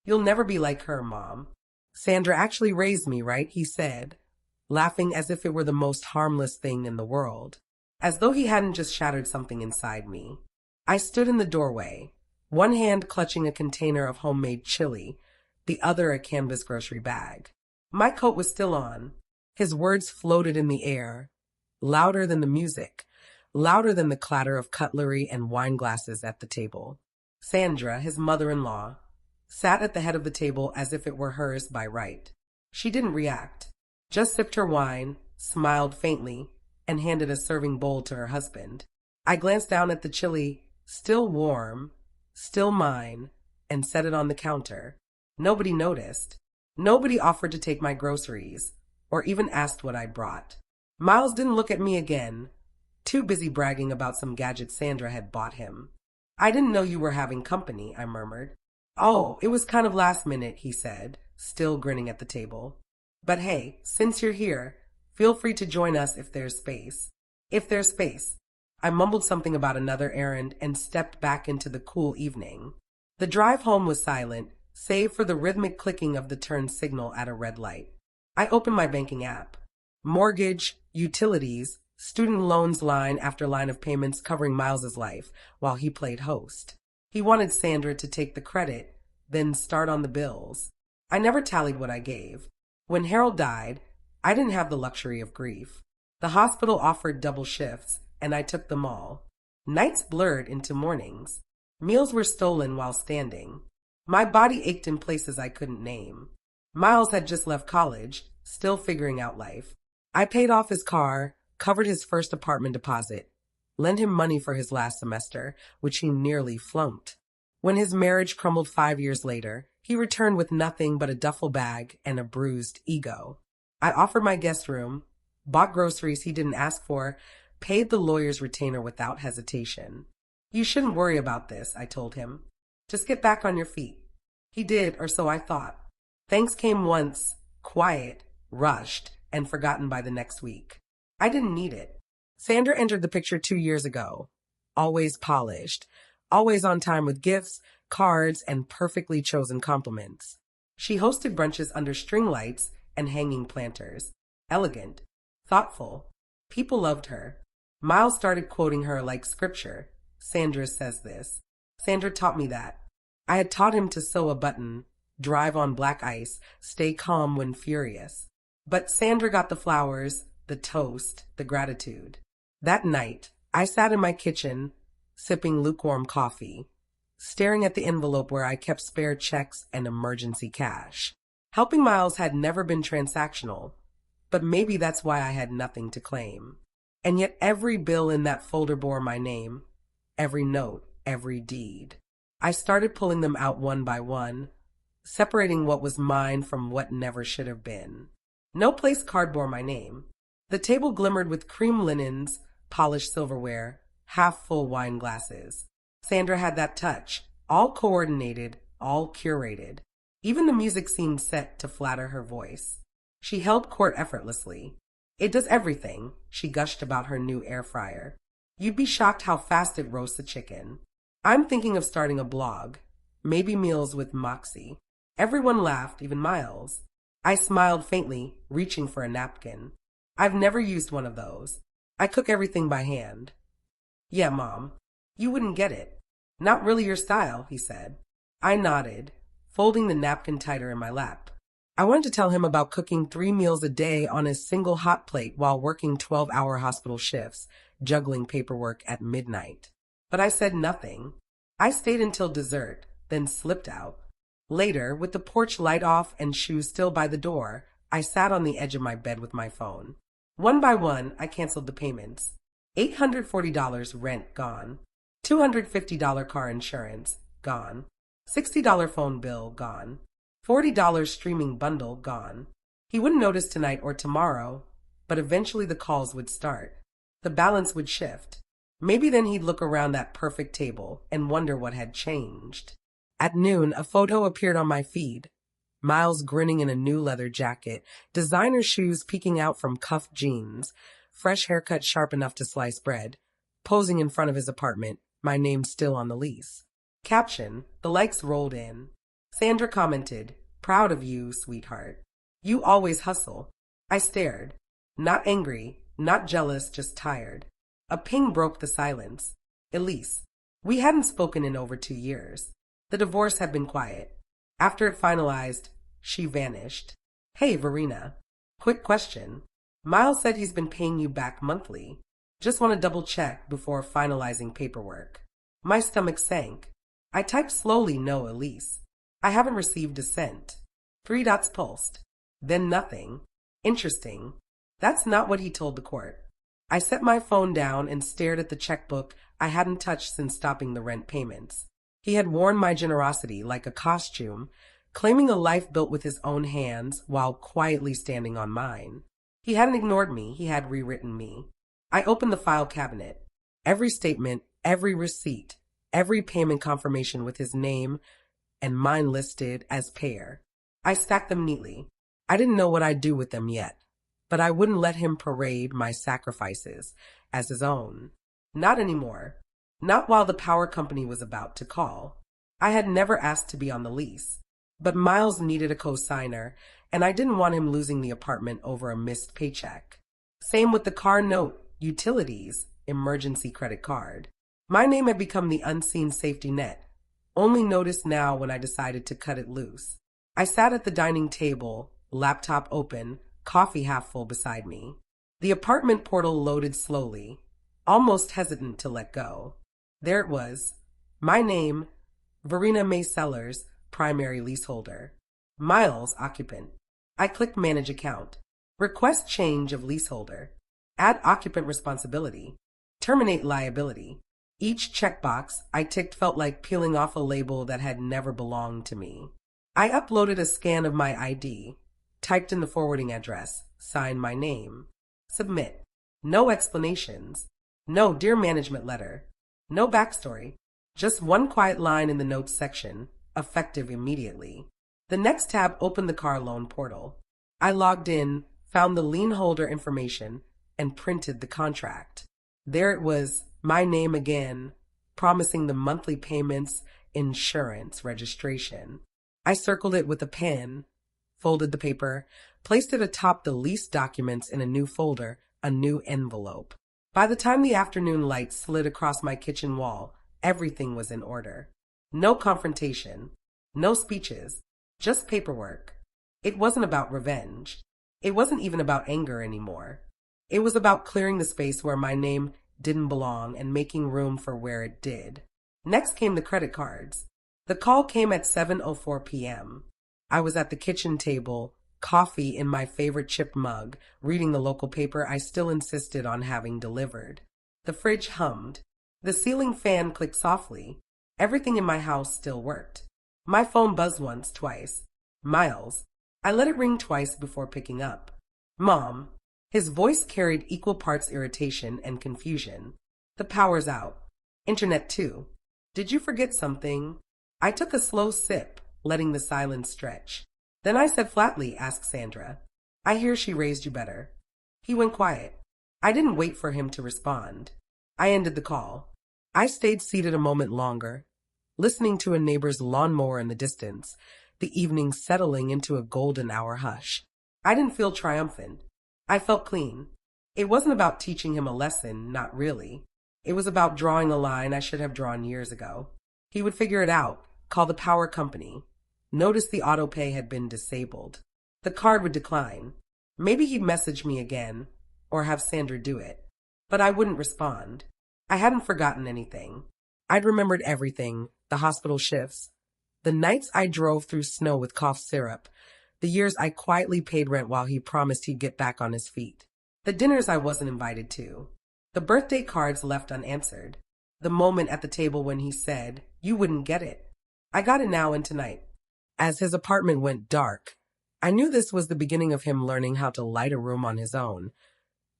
You'll never be like her, Mom. Sandra actually raised me, right? He said, laughing as if it were the most harmless thing in the world, as though he hadn't just shattered something inside me. I stood in the doorway, one hand clutching a container of homemade chili, the other a canvas grocery bag. My coat was still on. His words floated in the air, louder than the music, louder than the clatter of cutlery and wine glasses at the table. Sandra, his mother-in-law, sat at the head of the table as if it were hers by right. She didn't react, just sipped her wine, smiled faintly, and handed a serving bowl to her husband. I glanced down at the chili, still warm, still mine, and set it on the counter. Nobody noticed. Nobody offered to take my groceries, or even asked what I'd brought. Miles didn't look at me again, too busy bragging about some gadget Sandra had bought him. I didn't know you were having company, I murmured. Oh, it was kind of last minute, he said, still grinning at the table. But hey, since you're here, feel free to join us if there's space. If there's space. I mumbled something about another errand and stepped back into the cool evening. The drive home was silent, save for the rhythmic clicking of the turn signal at a red light. I opened my banking app. Mortgage, utilities, student loans line after line of payments covering Miles's life while he played host. He wanted Sandra to take the credit, then start on the bills. I never tallied what I gave. When Harold died, I didn't have the luxury of grief. The hospital offered double shifts, and I took them all. Nights blurred into mornings. Meals were stolen while standing. My body ached in places I couldn't name. Miles had just left college, still figuring out life. I paid off his car, covered his first apartment deposit, lent him money for his last semester, which he nearly flunked. When his marriage crumbled 5 years later, he returned with nothing but a duffel bag and a bruised ego. I offered my guest room, bought groceries he didn't ask for, paid the lawyer's retainer without hesitation. You shouldn't worry about this, I told him. Just get back on your feet. He did, or so I thought. Thanks came once, quiet, rushed, and forgotten by the next week. I didn't need it. Sandra entered the picture 2 years ago. Always polished, always on time with gifts, cards, and perfectly chosen compliments. She hosted brunches under string lights and hanging planters. Elegant, thoughtful. People loved her. Miles started quoting her like scripture. Sandra says this. Sandra taught me that. I had taught him to sew a button, drive on black ice, stay calm when furious. But Sandra got the flowers, the toast, the gratitude. That night, I sat in my kitchen, sipping lukewarm coffee, staring at the envelope where I kept spare checks and emergency cash. Helping Miles had never been transactional, but maybe that's why I had nothing to claim. And yet every bill in that folder bore my name, every note, every deed. I started pulling them out one by one, separating what was mine from what never should have been. No place card bore my name. The table glimmered with cream linens, polished silverware, half-full wine glasses. Sandra had that touch, all coordinated, all curated. Even the music seemed set to flatter her voice. She held court effortlessly. It does everything, she gushed about her new air fryer. You'd be shocked how fast it roasts the chicken. I'm thinking of starting a blog, maybe Meals with Moxie. Everyone laughed, even Miles. I smiled faintly, reaching for a napkin. I've never used one of those. I cook everything by hand. Yeah, Mom. You wouldn't get it. Not really your style, he said. I nodded, folding the napkin tighter in my lap. I wanted to tell him about cooking 3 meals a day on a single hot plate while working 12-hour hospital shifts, juggling paperwork at midnight. But I said nothing. I stayed until dessert, then slipped out. Later, with the porch light off and shoes still by the door, I sat on the edge of my bed with my phone. One by one, I canceled the payments. $840 rent gone. $250 car insurance gone. $60 phone bill gone. $40 streaming bundle gone. He wouldn't notice tonight or tomorrow, but eventually the calls would start. The balance would shift. Maybe then he'd look around that perfect table and wonder what had changed. At noon, a photo appeared on my feed. Miles grinning in a new leather jacket, designer shoes peeking out from cuffed jeans, fresh haircut sharp enough to slice bread, posing in front of his apartment, my name still on the lease. Caption, the likes rolled in. Sandra commented, "Proud of you, sweetheart. You always hustle." I stared. Not angry, not jealous, just tired. A ping broke the silence. Elise. We hadn't spoken in over 2 years. The divorce had been quiet. After it finalized, she vanished. "Hey, Verena. Quick question. Miles said he's been paying you back monthly. Just want to double check before finalizing paperwork." My stomach sank. I typed slowly, "No, Elise. I haven't received a cent." 3 dots pulsed. Then nothing. Interesting. That's not what he told the court. I set my phone down and stared at the checkbook I hadn't touched since stopping the rent payments. He had worn my generosity like a costume, claiming a life built with his own hands while quietly standing on mine. He hadn't ignored me, he had rewritten me. I opened the file cabinet. Every statement, every receipt, every payment confirmation with his name and mine listed as payer. I stacked them neatly. I didn't know what I'd do with them yet, but I wouldn't let him parade my sacrifices as his own. Not anymore. Not while the power company was about to call. I had never asked to be on the lease, but Miles needed a co-signer, and I didn't want him losing the apartment over a missed paycheck. Same with the car note, utilities, emergency credit card. My name had become the unseen safety net, only noticed now when I decided to cut it loose. I sat at the dining table, laptop open, coffee half full beside me. The apartment portal loaded slowly, almost hesitant to let go. There it was. My name, Verena May Sellers, primary leaseholder. Miles, occupant. I clicked Manage Account. Request change of leaseholder. Add occupant responsibility. Terminate liability. Each checkbox I ticked felt like peeling off a label that had never belonged to me. I uploaded a scan of my ID, typed in the forwarding address, signed my name. Submit. No explanations. No Dear Management letter. No backstory. Just one quiet line in the notes section, effective immediately. The next tab opened the car loan portal. I logged in, found the lien holder information, and printed the contract. There it was, my name again, promising the monthly payments, insurance, registration. I circled it with a pen, folded the paper, placed it atop the lease documents in a new folder, a new envelope. By the time the afternoon light slid across my kitchen wall, everything was in order. No confrontation, no speeches, just paperwork. It wasn't about revenge. It wasn't even about anger anymore. It was about clearing the space where my name didn't belong and making room for where it did. Next came the credit cards. The call came at 7:04 p.m. I was at the kitchen table, coffee in my favorite chipped mug, reading the local paper I still insisted on having delivered. The fridge hummed. The ceiling fan clicked softly. Everything in my house still worked. My phone buzzed once, twice. Miles. I let it ring twice before picking up. "Mom." His voice carried equal parts irritation and confusion. "The power's out. Internet too. Did you forget something?" I took a slow sip, letting the silence stretch. Then I said flatly, "Ask Sandra. I hear she raised you better." He went quiet. I didn't wait for him to respond. I ended the call. I stayed seated a moment longer, listening to a neighbor's lawnmower in the distance, the evening settling into a golden hour hush. I didn't feel triumphant. I felt clean. It wasn't about teaching him a lesson, not really. It was about drawing a line I should have drawn years ago. He would figure it out, call the power company. Notice the auto pay had been disabled. The card would decline. Maybe he'd message me again, or have Sandra do it. But I wouldn't respond. I hadn't forgotten anything. I'd remembered everything, the hospital shifts, the nights I drove through snow with cough syrup, the years I quietly paid rent while he promised he'd get back on his feet, the dinners I wasn't invited to, the birthday cards left unanswered, the moment at the table when he said, "You wouldn't get it." I got it now and tonight. As his apartment went dark, I knew this was the beginning of him learning how to light a room on his own,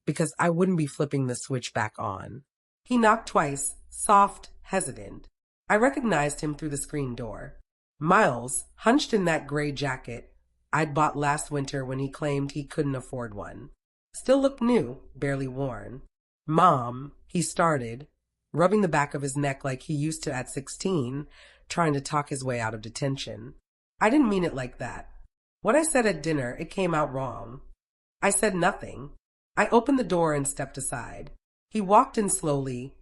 because I wouldn't be flipping the switch back on. He knocked twice, soft, hesitant. I recognized him through the screen door. Miles, hunched in that gray jacket I'd bought last winter when he claimed he couldn't afford one. Still looked new, barely worn. "Mom," he started, rubbing the back of his neck like he used to at 16, trying to talk his way out of detention. I didn't mean it like that. What I said at dinner, it came out wrong. I said nothing. I opened the door and stepped aside. He walked in slowly,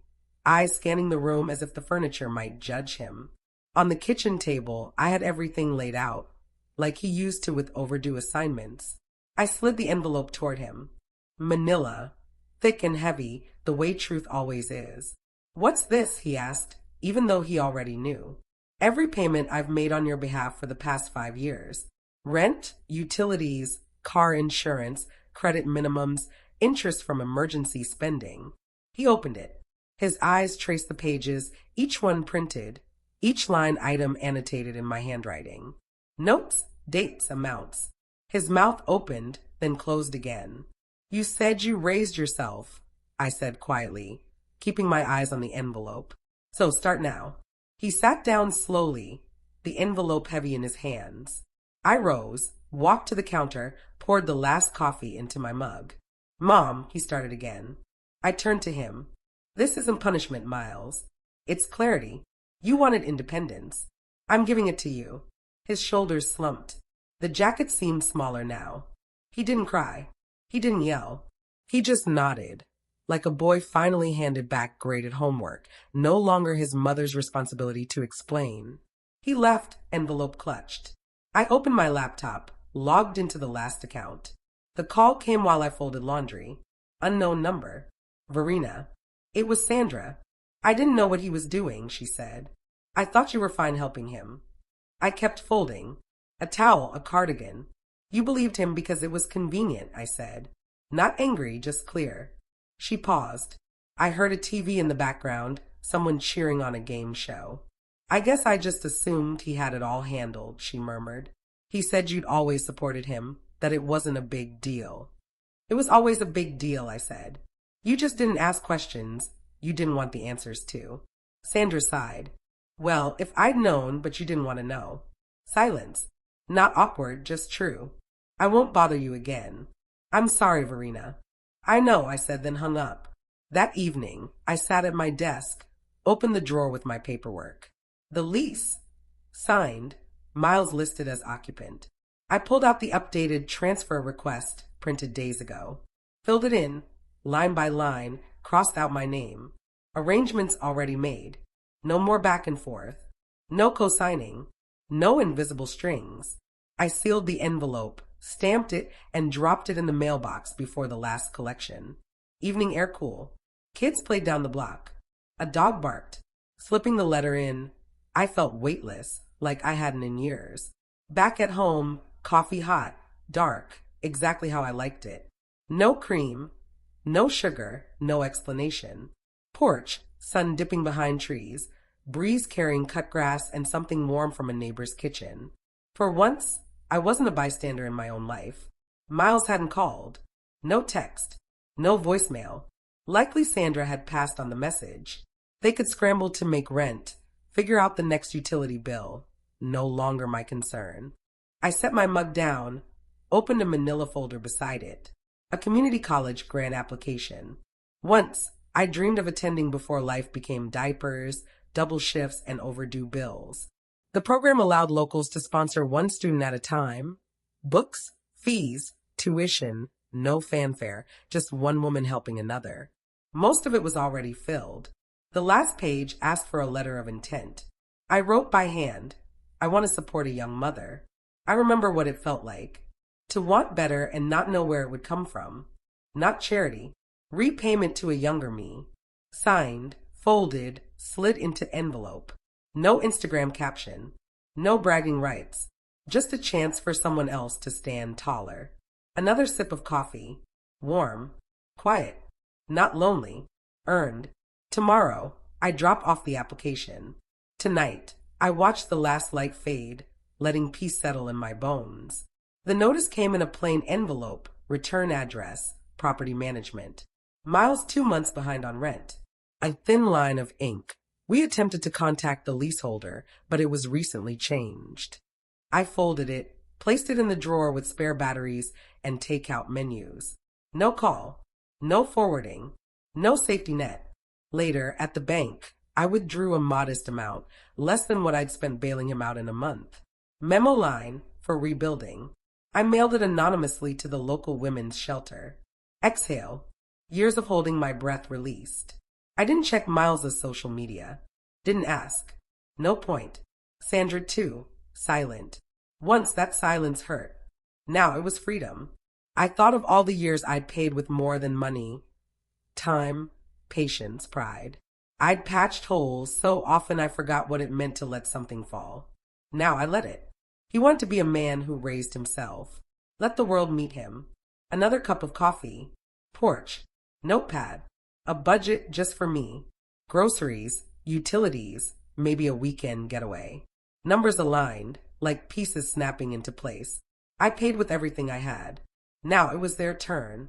eyes scanning the room as if the furniture might judge him. On the kitchen table, I had everything laid out, like he used to with overdue assignments. I slid the envelope toward him. Manila, thick and heavy, the way truth always is. "What's this?" he asked, even though he already knew. "Every payment I've made on your behalf for the past 5 years. Rent, utilities, car insurance, credit minimums, interest from emergency spending." He opened it. His eyes traced the pages, each one printed, each line item annotated in my handwriting. Notes, dates, amounts. His mouth opened, then closed again. "You said you raised yourself," I said quietly, keeping my eyes on the envelope. "So start now." He sat down slowly, the envelope heavy in his hands. I rose, walked to the counter, poured the last coffee into my mug. "Mom," he started again. I turned to him. "This isn't punishment, Miles. It's clarity. You wanted independence. I'm giving it to you." His shoulders slumped. The jacket seemed smaller now. He didn't cry. He didn't yell. He just nodded, like a boy finally handed back graded homework, no longer his mother's responsibility to explain. He left, envelope clutched. I opened my laptop, logged into the last account. The call came while I folded laundry. Unknown number. Verena. It was Sandra. "I didn't know what he was doing," she said. "I thought you were fine helping him." I kept folding. "A towel, a cardigan." "You believed him because it was convenient," I said. Not angry, just clear. She paused. I heard a TV in the background, someone cheering on a game show. "I guess I just assumed he had it all handled," she murmured. "He said you'd always supported him, that it wasn't a big deal." "It was always a big deal," I said. "You just didn't ask questions you didn't want the answers to." Sandra sighed. "Well, if I'd known, but you didn't want to know." Silence. Not awkward, just true. "I won't bother you again." "I'm sorry, Verena." "I know," I said, then hung up. That evening, I sat at my desk, opened the drawer with my paperwork. The lease. Signed, Miles listed as occupant. I pulled out the updated transfer request printed days ago. Filled it in, line by line, crossed out my name. Arrangements already made. No more back and forth. No co-signing. No invisible strings. I sealed the envelope, stamped it, and dropped it in the mailbox before the last collection. Evening air cool. Kids played down the block. A dog barked. Slipping the letter in, I felt weightless, like I hadn't in years. Back at home, coffee hot, dark, exactly how I liked it. No cream, no sugar, no explanation. Porch, sun dipping behind trees, breeze carrying cut grass and something warm from a neighbor's kitchen. For once, I wasn't a bystander in my own life. Miles hadn't called. No text. No voicemail. Likely Sandra had passed on the message. They could scramble to make rent, figure out the next utility bill. No longer my concern. I set my mug down, opened a manila folder beside it. A community college grant application. Once, I dreamed of attending before life became diapers, double shifts, and overdue bills. The program allowed locals to sponsor one student at a time. Books, fees, tuition, no fanfare, just one woman helping another. Most of it was already filled. The last page asked for a letter of intent. I wrote by hand, "I want to support a young mother." I remember what it felt like. To want better and not know where it would come from. Not charity. Repayment to a younger me. Signed, folded, slid into envelope. No Instagram caption. No bragging rights. Just a chance for someone else to stand taller. Another sip of coffee. Warm. Quiet. Not lonely. Earned. Tomorrow, I drop off the application. Tonight, I watch the last light fade, letting peace settle in my bones. The notice came in a plain envelope, return address, property management. Miles 2 months behind on rent. A thin line of ink. We attempted to contact the leaseholder, but it was recently changed. I folded it, placed it in the drawer with spare batteries and takeout menus. No call. No forwarding. No safety net. Later, at the bank, I withdrew a modest amount, less than what I'd spent bailing him out in a month. Memo line for rebuilding. I mailed it anonymously to the local women's shelter. Exhale. Years of holding my breath released. I didn't check Miles's social media. Didn't ask. No point. Sandra too. Silent. Once that silence hurt. Now it was freedom. I thought of all the years I'd paid with more than money. Time, patience, pride. I'd patched holes so often I forgot what it meant to let something fall. Now I let it. He wanted to be a man who raised himself. Let the world meet him. Another cup of coffee. Porch. Notepad. A budget just for me. Groceries. Utilities. Maybe a weekend getaway. Numbers aligned, like pieces snapping into place. I paid with everything I had. Now it was their turn.